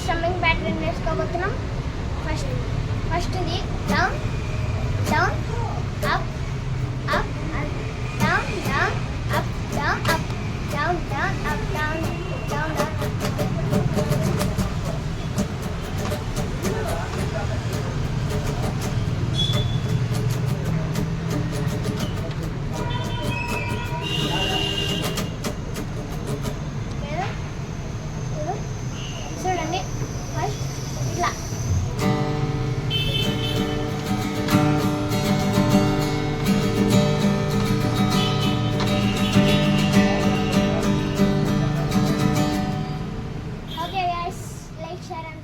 స్టమ్మింగ్ pattern నేర్చుకోబోతున్నాం. First ఇది down down up up down down up down up down down up down down down చూడండి. First ఇట్లా okay guys, like share and